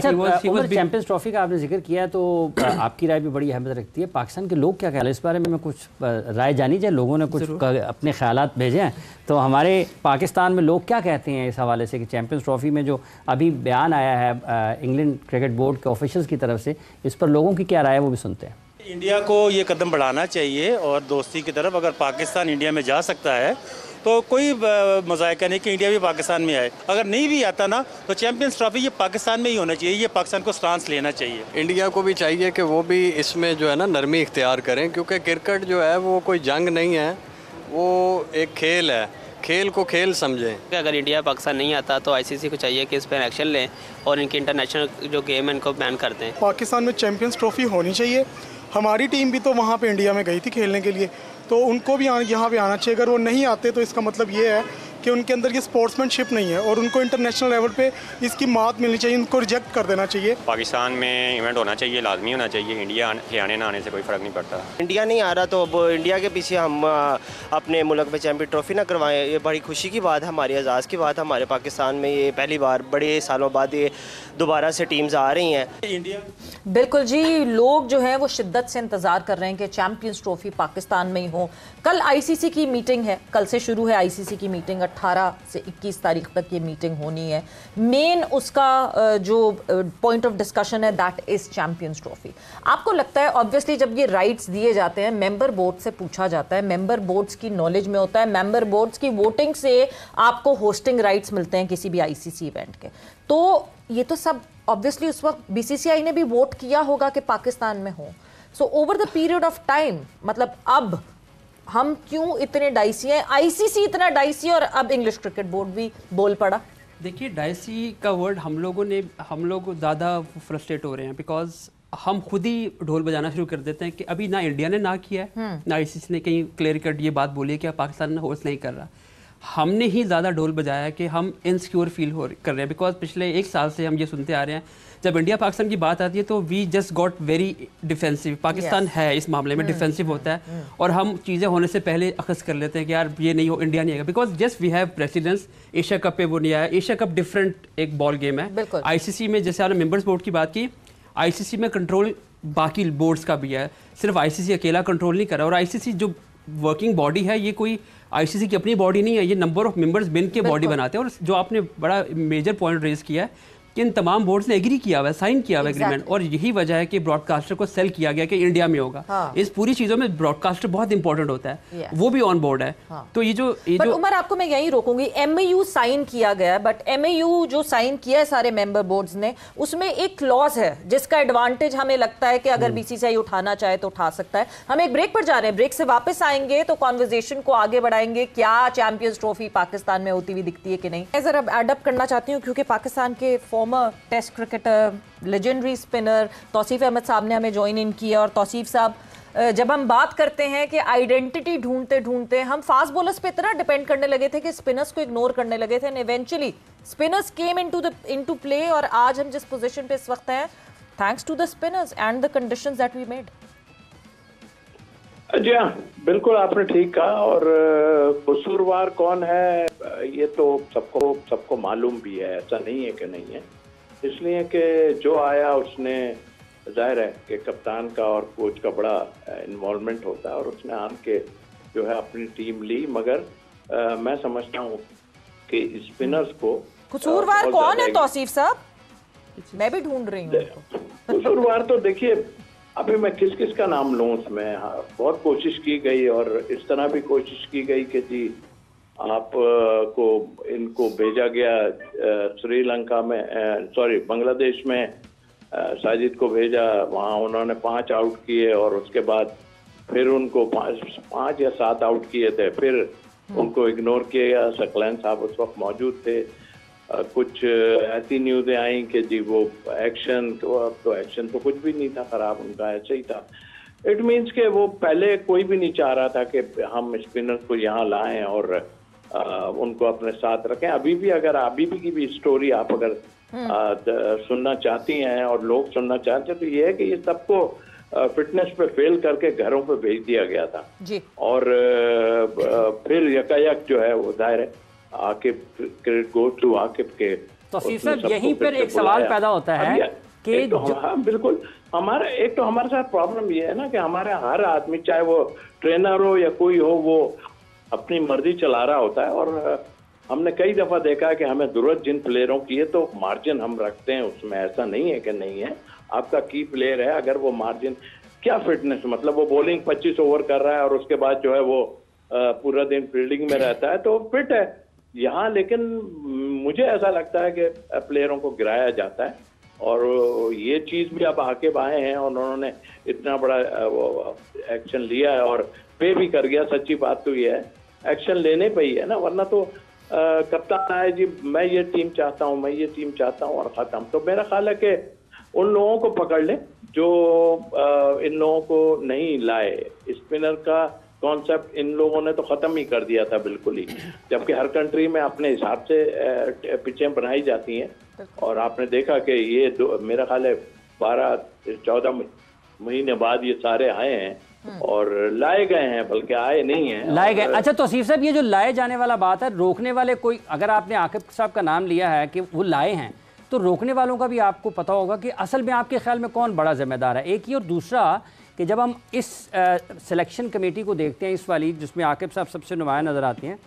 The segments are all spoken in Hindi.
उमर, चैंपियंस ट्रॉफी का आपने जिक्र किया तो आपकी राय भी बड़ी अहमियत रखती है। पाकिस्तान के लोग क्या कह रहे हैं इस बारे में कुछ राय जानी जाए, लोगों ने कुछ अपने ख्यालात भेजे हैं, तो हमारे पाकिस्तान में लोग क्या कहते हैं इस हवाले से कि चैंपियंस ट्रॉफी में जो अभी बयान आया है इंग्लैंड क्रिकेट बोर्ड के ऑफिशियल्स की तरफ से, इस पर लोगों की क्या राय है वो भी सुनते हैं। इंडिया को ये कदम बढ़ाना चाहिए और दोस्ती की तरफ, अगर पाकिस्तान इंडिया में जा सकता है तो कोई मजायका नहीं कि इंडिया भी पाकिस्तान में आए। अगर नहीं भी आता ना तो चैंपियंस ट्रॉफी ये पाकिस्तान में ही होना चाहिए, ये पाकिस्तान को स्टांस लेना चाहिए। इंडिया को भी चाहिए कि वो भी इसमें जो है ना नरमी इख्तियार करें, क्योंकि क्रिकेट जो है वो कोई जंग नहीं है, वो एक खेल है, खेल को खेल समझें। अगर इंडिया पाकिस्तान नहीं आता तो आईसीसी को चाहिए कि इस पर एक्शन लें और इनके इंटरनेशनल जो गेम है इनको बैन कर दें। पाकिस्तान में चैंपियंस ट्रॉफी होनी चाहिए। हमारी टीम भी तो वहाँ पे इंडिया में गई थी खेलने के लिए, तो उनको भी यहाँ पे आना चाहिए। अगर वो नहीं आते तो इसका मतलब ये है कि उनके अंदर ये स्पोर्ट्समैनशिप नहीं है और उनको इंटरनेशनल लेवल पे इसकी मात मिलनी चाहिए, उनको रिजेक्ट कर देना चाहिए। पाकिस्तान में इवेंट होना चाहिए, लाजमी होना चाहिए। इंडिया के आने ना आने से कोई फ़र्क नहीं पड़ता। इंडिया नहीं आ रहा तो अब इंडिया के पीछे हम अपने मुल्क में चैंपियन ट्रॉफी ना करवाएं, ये बड़ी खुशी की बात है, हमारी एजाज़ की बात है। हमारे पाकिस्तान में ये पहली बार बड़े सालों बाद ये दोबारा से टीम्स आ रही हैं। इंडिया बिल्कुल जी, लोग जो हैं वो शिद्दत से इंतज़ार कर रहे हैं कि चैंपियंस ट्रॉफी पाकिस्तान में ही हो। कल आईसीसी की मीटिंग है, कल से शुरू है आईसीसी की मीटिंग, 18 से 21 तारीख तक ये मीटिंग होनी है। मेन उसका जो पॉइंट ऑफ डिस्कशन है दैट इज चैंपियंस ट्रॉफी। आपको लगता है ऑब्वियसली जब ये राइट्स दिए जाते हैं मेंबर बोर्ड से पूछा जाता है, मेंबर बोर्ड्स की नॉलेज में होता है, मेंबर बोर्ड्स की वोटिंग से आपको होस्टिंग राइट्स मिलते हैं किसी भी आईसीसी इवेंट के, तो ये तो सब ऑब्वियसली उस वक्त बीसीसीआई ने भी वोट किया होगा कि पाकिस्तान में हो। So over the period of time, मतलब अब हम क्यों इतने डाइसी हैं, आईसीसी इतना डाइसी और अब इंग्लिश क्रिकेट बोर्ड भी बोल पड़ा। देखिए डाइसी का वर्ड हम लोग ज़्यादा फ्रस्ट्रेट हो रहे हैं बिकॉज हम खुद ही ढोल बजाना शुरू कर देते हैं कि अभी ना इंडिया ने ना किया है ना आईसीसी ने कहीं क्लियर कट ये बात बोली है कि पाकिस्तान होस्ट नहीं कर रहा। हमने ही ज़्यादा ढोल बजाया कि हम इनसिक्योर फील कर रहे हैं बिकॉज पिछले 1 साल से हम ये सुनते आ रहे हैं जब इंडिया पाकिस्तान की बात आती है तो we just got very defensive. Pakistan है इस मामले में डिफेंसिव होता है और हम चीज़ें होने से पहले अखज़ कर लेते हैं कि यार ये नहीं हो, इंडिया नहीं आएगा because just we have precedence. Asia cup पे वो नहीं आया, एशिया कप डिफरेंट एक बॉल गेम है। आईसीसी में जैसे आपने मेंबर्स बोर्ड की बात की, आईसीसी में कंट्रोल बाकी बोर्ड्स का भी है, सिर्फ आईसीसी अकेला कंट्रोल नहीं कर रहा। और आईसीसी जो वर्किंग बॉडी है ये कोई आईसीसी की अपनी बॉडी नहीं है, ये नंबर ऑफ मेंबर्स मिल के बॉडी बनाते हैं। और जो आपने बड़ा मेजर पॉइंट रेज किया है कि इन तमाम बोर्ड्स ने एग्री किया हुआ है, साइन किया हुआ है एग्रीमेंट, और यही वजह है कि ब्रॉडकास्टर को सेल किया गया कि इंडिया में होगा। इस पूरी चीज़ों में ब्रॉडकास्टर बहुत इंपॉर्टेंट होता है, वो भी ऑन बोर्ड है। तो ये जो उमर आपको मैं यही रोकूंगी, एमएयू साइन किया गया, बट एमएयू जो साइन किया है सारे मेंबर बोर्ड्स ने, उसमें एक क्लॉज है जिसका एडवांटेज हमें लगता है कि अगर बीसीसीआई उठाना चाहे तो उठा सकता है। हम एक ब्रेक पर जा रहे हैं, ब्रेक से वापस आएंगे तो कॉन्वर्जेशन को आगे बढ़ाएंगे। क्या चैंपियंस ट्रॉफी पाकिस्तान में होती हुई दिखती है कि नहीं। मैं जरा एडअप करना चाहती हूँ क्योंकि पाकिस्तान के former test cricketer, legendary spinner Tauseef Ahmed sahab ने हमें ज्वाइन इन किया। और तौसीफ साहब, जब हम बात करते हैं कि आइडेंटिटी ढूंढते ढूंढते हम फास्ट बॉलर्स पे इतना डिपेंड करने लगे थे कि स्पिनर्स को इग्नोर करने लगे थे, and eventually spinners came into play, और आज हम जिस पोजीशन पे इस वक्त हैं thanks to the spinners and the conditions that we made. जी हाँ, बिल्कुल आपने ठीक कहा। और कसूरवार कौन है ये तो सबको मालूम भी है, ऐसा नहीं है कि नहीं है। इसलिए कि जो आया उसने, जाहिर है कि कप्तान का और कोच का बड़ा इन्वॉल्वमेंट होता है और उसने आन के जो है अपनी टीम ली। मगर मैं समझता हूँ कि स्पिनर्स को कसूरवार कौन है तौसीफ साहब, मैं भी ढूंढ रही हूँ। कसूरवार तो देखिए अभी मैं किस का नाम लूँ उसमें। हाँ, बहुत कोशिश की गई और इस तरह भी कोशिश की गई कि जी आप को इनको भेजा गया श्रीलंका में, सॉरी बांग्लादेश में साजिद को भेजा, वहाँ उन्होंने 5 आउट किए और उसके बाद फिर उनको 5 या 7 आउट किए थे, फिर उनको इग्नोर किया गया। सकलैन साहब उस वक्त मौजूद थे। कुछ ऐसी न्यूज़ें आई कि जी वो एक्शन तो एक्शन तो कुछ भी नहीं था खराब, उनका ऐसे ही था। इट मीन्स के वो पहले कोई भी नहीं चाह रहा था कि हम स्पिनर्स को यहाँ लाएं और उनको अपने साथ रखें। अभी भी अगर अभी भी की भी स्टोरी आप अगर सुनना चाहती हैं और लोग सुनना चाहते हैं तो ये है कि ये सबको फिटनेस पे फेल करके घरों पे भेज दिया गया था जी। और फिर यकायक जो है वो जाहिर है Aaqib, credit goes to Aaqib के तौसीफ साहब यहीं पर एक सवाल पैदा होता है कि बिल्कुल हमारे साथ प्रॉब्लम ये है ना कि हमारे हर आदमी, चाहे वो ट्रेनर हो या कोई हो, वो अपनी मर्जी चला रहा होता है। और हमने कई दफा देखा है कि हमें जरूरत जिन प्लेयरों की है तो मार्जिन हम रखते हैं उसमें, ऐसा नहीं है कि नहीं है। आपका की प्लेयर है, अगर वो मार्जिन, क्या फिटनेस, मतलब वो बॉलिंग 25 ओवर कर रहा है और उसके बाद जो है वो पूरा दिन फील्डिंग में रहता है तो फिट है यहाँ। लेकिन मुझे ऐसा लगता है कि प्लेयरों को गिराया जाता है और ये चीज़ भी अब आके आए हैं और उन्होंने इतना बड़ा एक्शन लिया है और पे भी कर गया। सच्ची बात तो ये है, एक्शन लेने पे ही है ना, वरना तो कप्तान आए जी मैं ये टीम चाहता हूँ, मैं ये टीम चाहता हूँ और ख़त्म। तो मेरा ख्याल है कि उन लोगों को पकड़ ले जो इन लोगों को नहीं लाए। स्पिनर का कॉन्सेप्ट इन लोगों ने तो ख़त्म ही कर दिया था बिल्कुल ही, जबकि हर कंट्री में अपने हिसाब से पिचें बनाई जाती हैं। और आपने देखा कि ये मेरा ख्याल है 12-14 महीने बाद ये सारे आए हैं और लाए गए हैं, बल्कि आए नहीं हैं, लाए गए। अच्छा तौसीफ साहब, ये जो लाए जाने वाला बात है, रोकने वाले कोई, अगर आपने आकिब साहब का नाम लिया है कि वो लाए हैं, तो रोकने वालों का भी आपको पता होगा कि असल में आपके ख्याल में कौन बड़ा जिम्मेदार है, एक ही। और दूसरा कि जब हम इस सिलेक्शन कमेटी को देखते हैं, इस वाली जिसमें आकिब साहब सबसे नुमाया नज़र आती हैं,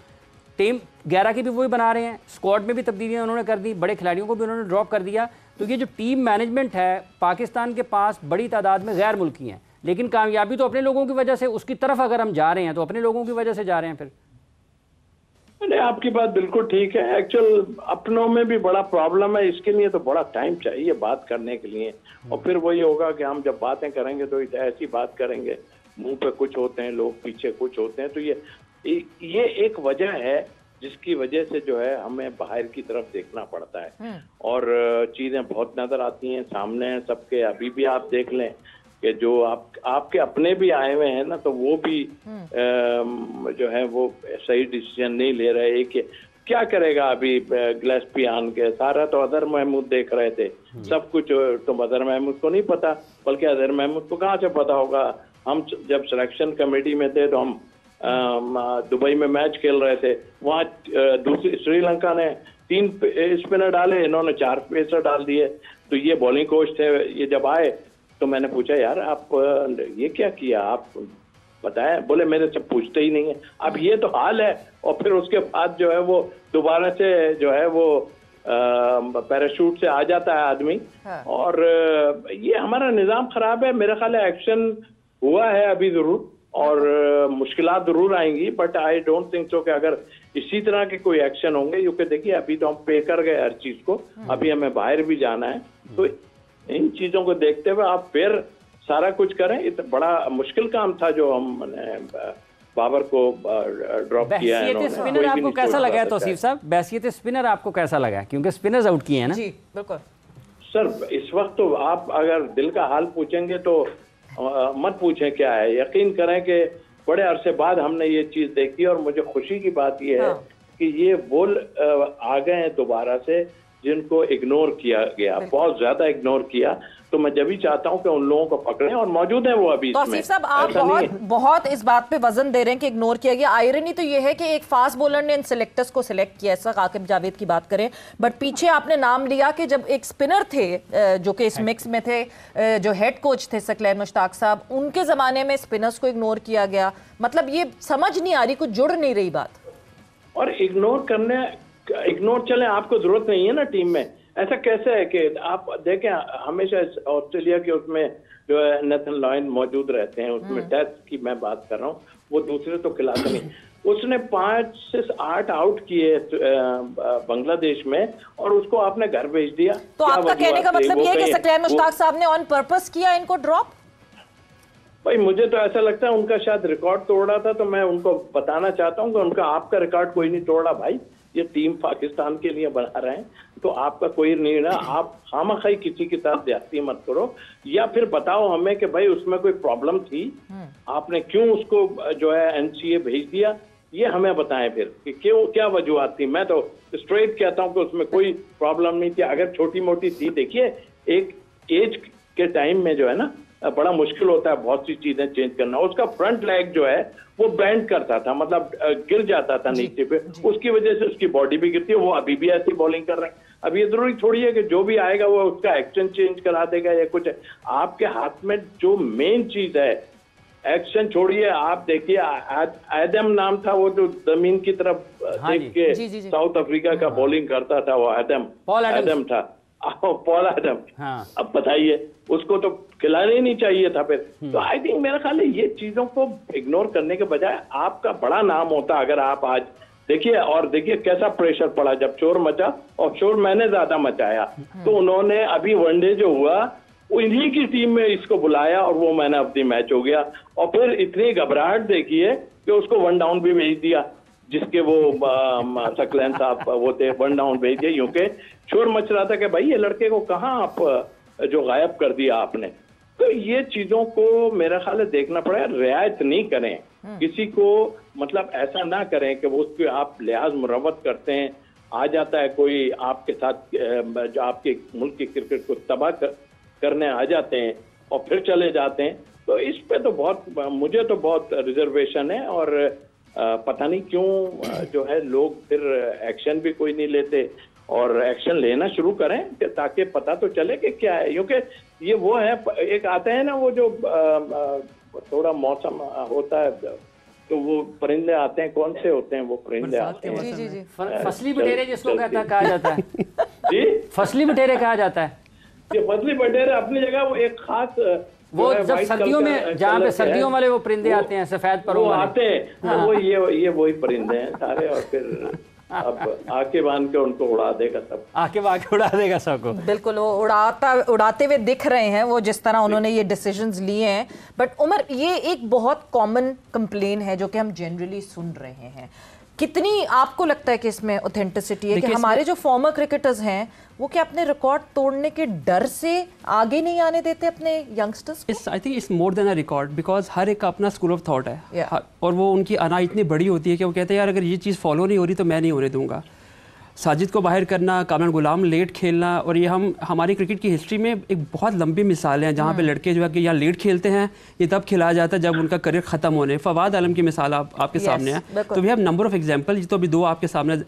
टीम 11 की भी वही बना रहे हैं, स्क्वाड में भी तब्दीलियां उन्होंने कर दी, बड़े खिलाड़ियों को भी उन्होंने ड्रॉप कर दिया। तो ये जो टीम मैनेजमेंट है पाकिस्तान के पास बड़ी तादाद में गैर मुल्की हैं, लेकिन कामयाबी तो अपने लोगों की वजह से, उसकी तरफ अगर हम जा रहे हैं तो अपने लोगों की वजह से जा रहे हैं। फिर नहीं, आपकी बात बिल्कुल ठीक है। एक्चुअल अपनों में भी बड़ा प्रॉब्लम है, इसके लिए तो बड़ा टाइम चाहिए बात करने के लिए। और फिर वही होगा कि हम जब बातें करेंगे तो ऐसी बात करेंगे, मुंह पे कुछ होते हैं लोग, पीछे कुछ होते हैं। तो ये एक वजह है जिसकी वजह से जो है हमें बाहर की तरफ देखना पड़ता है और चीजें बहुत नजर आती हैं, सामने हैं सबके। अभी भी आप देख लें कि जो आपके अपने भी आए हुए हैं ना, तो वो भी जो है वो सही डिसीजन नहीं ले रहे। कि क्या करेगा अभी गिलेस्पियान के, सारा तो अजहर महमूद देख रहे थे सब कुछ, तो अजहर महमूद को नहीं पता, बल्कि अजहर महमूद को कहाँ से पता होगा। हम जब सिलेक्शन कमेटी में थे तो हम दुबई में मैच खेल रहे थे, वहाँ दूसरी श्रीलंका ने 3 स्पिनर डाले, इन्होंने 4 पेसर डाल दिए। तो ये बॉलिंग कोच थे, ये जब आए तो मैंने पूछा यार आप ये क्या किया, आप बताएं। बोले मेरे से पूछते ही नहीं है। अब ये तो हाल है। और फिर उसके बाद जो है वो दोबारा से जो है वो पैराशूट से आ जाता है आदमी। और ये हमारा निज़ाम खराब है। मेरा ख्याल है एक्शन हुआ है अभी जरूर और मुश्किलात जरूर आएंगी, but I don't think so कि अगर इसी तरह के कोई एक्शन होंगे, क्योंकि देखिए अभी तो हम पे कर गए हर चीज को, अभी हमें बाहर भी जाना है। तो इन चीजों को देखते हुए आप फिर सारा कुछ करें, ये तो बड़ा मुश्किल काम था जो हमने बाबर को ड्रॉप किया है। स्पिनर आपको कैसा लगा है तौसीफ साहब? बैसियत स्पिनर आपको कैसा लगा है? क्योंकि स्पिनर्स आउट किए हैं ना। जी बिल्कुल सर, इस वक्त तो आप अगर दिल का हाल पूछेंगे तो मत पूछें क्या है। यकीन करें कि बड़े अरसे बाद हमने ये चीज देखी और मुझे खुशी की बात ये है कि ये बोल आ गए हैं दोबारा से जिनको इग्नोर किया गया, बहुत ज्यादा इग्नोर किया। तो मैं जब भी चाहता हूं कि उन लोगों को पकड़ें और मौजूद हैं वो अभी। तौसीफ साहब, आप बहुत इस बात पे वजन दे रहे हैं कि इग्नोर किया गया। आयरनी तो ये है कि एक फास्ट बॉलर ने इन सिलेक्टर्स को सिलेक्ट किया, ऐसा आकिब जावेद की बात करें, बट पीछे आपने नाम लिया कि जब एक स्पिनर थे जो कि इस मिक्स में थे, जो हेड कोच थे सकलैन मुश्ताक साहब, उनके जमाने में स्पिनर्स को इग्नोर किया गया। मतलब ये समझ नहीं आ रही, कुछ जुड़ नहीं रही बात। और इग्नोर चले, आपको जरूरत नहीं है ना टीम में। ऐसा कैसे है कि आप देखें हमेशा ऑस्ट्रेलिया के उसमें जो है नेथन लॉयन मौजूद रहते हैं, उसमें टेस्ट की मैं बात कर रहा हूँ, वो दूसरे तो खिलाते नहीं। उसने 5 से 8 आउट किए बांग्लादेश में और उसको आपने घर भेज दिया। तो आपका कहने का मतलब ये है कि सकलैन मुश्ताक साहब ने ऑन पर्पस किया इनको ड्रॉप? भाई मुझे तो ऐसा लगता है उनका शायद रिकॉर्ड तोड़ा था, तो मैं उनको बताना चाहता हूँ कि उनका आपका रिकॉर्ड कोई नहीं तोड़ा भाई। ये टीम पाकिस्तान के लिए बना रहे हैं, तो आपका कोई नहीं ना। आप खामखाई किसी के साथ ज्यादती मत करो, या फिर बताओ हमें कि भाई उसमें कोई प्रॉब्लम थी, आपने क्यों उसको जो है एनसीए भेज दिया, ये हमें बताएं फिर कि क्यों, क्या वजूहत थी। मैं तो स्ट्रेट कहता हूँ कि उसमें कोई प्रॉब्लम नहीं थी। अगर छोटी मोटी थी, देखिए एक एज के टाइम में जो है ना बड़ा मुश्किल होता है बहुत सी चीजें चेंज करना। उसका फ्रंट लेग जो है वो बैंड करता था, मतलब गिर जाता था नीचे पे, उसकी वजह से उसकी बॉडी भी गिरती है। वो अभी भी ऐसी बॉलिंग कर रहे हैं। अब ये जरूरी थोड़ी है कि जो भी आएगा वो उसका एक्शन चेंज करा देगा या कुछ। आपके हाथ में जो मेन चीज है, एक्शन छोड़िए। आप देखिए एडम नाम था वो जो जमीन की तरफ देख के साउथ अफ्रीका का बॉलिंग करता था, वो एडम था, पॉल एडम। अब बताइए, उसको तो खिलाना ही नहीं चाहिए था फिर। तो आई थिंक मेरा ख्याल है ये चीजों को इग्नोर करने के बजाय आपका बड़ा नाम होता अगर आप आज देखिए, और देखिए कैसा प्रेशर पड़ा जब शोर मचा, और शोर मैंने ज्यादा मचाया। तो उन्होंने अभी वनडे जो हुआ इन्हीं की टीम में इसको बुलाया और वो मैन ऑफ द मैच हो गया। और फिर इतनी घबराहट देखिए कि उसको वन डाउन भी भेज दिया, जिसके वो सकलैन साहब वो थे, वन डाउन भेज दिया क्योंकि शोर मच रहा था कि भाई ये लड़के को कहाँ आप जो गायब कर दिया आपने। तो ये चीजों को मेरा ख्याल है देखना पड़ेगा, रियायत नहीं करें किसी को, मतलब ऐसा ना करें कि वो उसके आप लिहाज मुरवत करते हैं। आ जाता है कोई आपके साथ जो आपके मुल्क की क्रिकेट को तबाह करने आ जाते हैं और फिर चले जाते हैं। तो इस पे तो मुझे तो बहुत रिजर्वेशन है, और पता नहीं क्यों जो है लोग फिर एक्शन भी कोई नहीं लेते, और एक्शन लेना शुरू करें ताकि पता तो चले कि क्या है। क्योंकि ये वो है, एक आते हैं ना वो जो थोड़ा मौसम होता है तो वो परिंदे आते हैं, कौन से होते हैं वो परिंदे आते हैं, फसली बटेरे जिसको कहा जाता है जी, फसली बटेरे कहा जाता है। ये फसली बटेरे अपनी जगह वो एक खास वो जब सर्दियों में, जहाँ पे सर्दियों वाले वो परिंदे आते हैं सफेद परों वाले, आते हैं वो ये वही परिंदे हैं सारे। और फिर अब आके बांध के उनको उड़ा देगा सब, आके बांध के उड़ा देगा सबको। बिल्कुल, वो उड़ाते हुए दिख रहे हैं वो जिस तरह उन्होंने ये डिसीजंस लिए हैं। बट उमर, ये एक बहुत कॉमन कंप्लेन है जो कि हम जनरली सुन रहे हैं। कितनी आपको लगता है कि इसमें ऑथेंटिसिटी है कि हमारे जो फॉर्मर क्रिकेटर्स हैं वो क्या अपने रिकॉर्ड तोड़ने के डर से आगे नहीं आने देते अपने youngsters? I think it's more than a record, because हर एक का अपना स्कूल ऑफ थॉट है और वो उनकी अना इतनी बड़ी होती है कि वो कहते हैं यार अगर ये चीज़ फॉलो नहीं हो रही तो मैं नहीं होने दूंगा। साजिद को बाहर करना, कामरान गुलाम लेट खेलना, और ये हमारी क्रिकेट की हिस्ट्री में एक बहुत लंबी मिसाल हैं जहाँ पे लड़के जो है कि यहाँ लेट खेलते हैं, ये तब खिलाया जाता है जब उनका करियर ख़त्म होने। फवाद आलम की मिसाल आपके सामने है, तो we have number of example. तो अभी दो आपके सामने,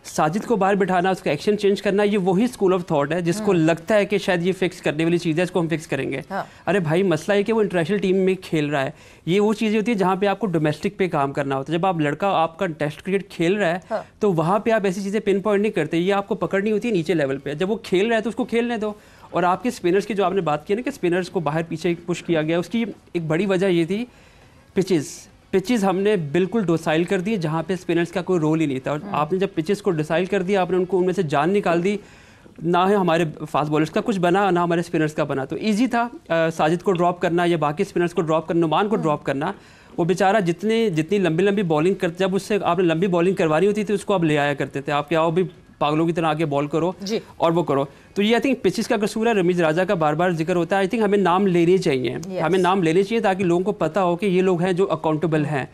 साजिद को बाहर बिठाना, उसका एक्शन चेंज करना, ये वही स्कूल ऑफ थॉट है जिसको लगता है कि शायद ये फिक्स करने वाली चीज़ है, इसको हम फिक्स करेंगे। अरे भाई, मसला है कि वो इंटरनेशनल टीम में खेल रहा है। ये वो चीज़ें होती है जहाँ पे आपको डोमेस्टिक पे काम करना होता है। जब आप लड़का आपका टेस्ट क्रिकेट खेल रहा है तो वहाँ पे आप ऐसी चीज़ें पिन पॉइंट नहीं करते, ये आपको पकड़नी होती है नीचे लेवल पे। जब वो खेल रहा है तो उसको खेलने दो। और आपके स्पिनर्स की जो आपने बात की ना कि स्पिनर्स को बाहर पीछे पुश किया गया, उसकी एक बड़ी वजह ये थी पिचेस हमने बिल्कुल डोसाइल कर दी जहाँ पे स्पिनर्स का कोई रोल ही नहीं था। और आपने जब पिचेस को डिसाइड कर दिया, आपने उनको उनमें से जान निकाल दी, ना है हमारे फास्ट बॉलर्स का कुछ बना ना हमारे स्पिनर्स का बना। तो इजी था साजिद को ड्रॉप करना या बाकी स्पिनर्स को ड्रॉप करना, नुमान को ड्रॉप करना। वो बेचारा जितनी लंबी बॉलिंग कर, जब उससे आपने लंबी बॉलिंग करवानी होती थी उसको आप ले आया करते थे, आप क्या आओ भी पागलों की तरह आके बॉल करो और वो करो। तो ये आई थिंक पिचेस का कसूर है। रमीज राजा का बार बार जिक्र होता है, आई थिंक हमें नाम लेने चाहिए, हमें नाम लेने चाहिए ताकि लोगों को पता हो कि ये लोग हैं जो अकाउंटेबल हैं।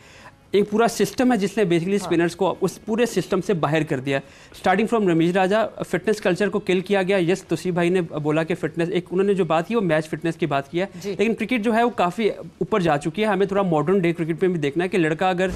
एक पूरा सिस्टम है जिसने बेसिकली स्पिनर्स को उस पूरे सिस्टम से बाहर कर दिया। Starting from Ramiz Raja, fitness culture को किल किया गया। यस, तुसी भाई ने बोला कि फिटनेस, एक उन्होंने जो बात की वो मैच फिटनेस की बात की है, लेकिन क्रिकेट जो है वो काफ़ी ऊपर जा चुकी है। हमें थोड़ा मॉडर्न डे क्रिकेट में भी देखना है कि लड़का अगर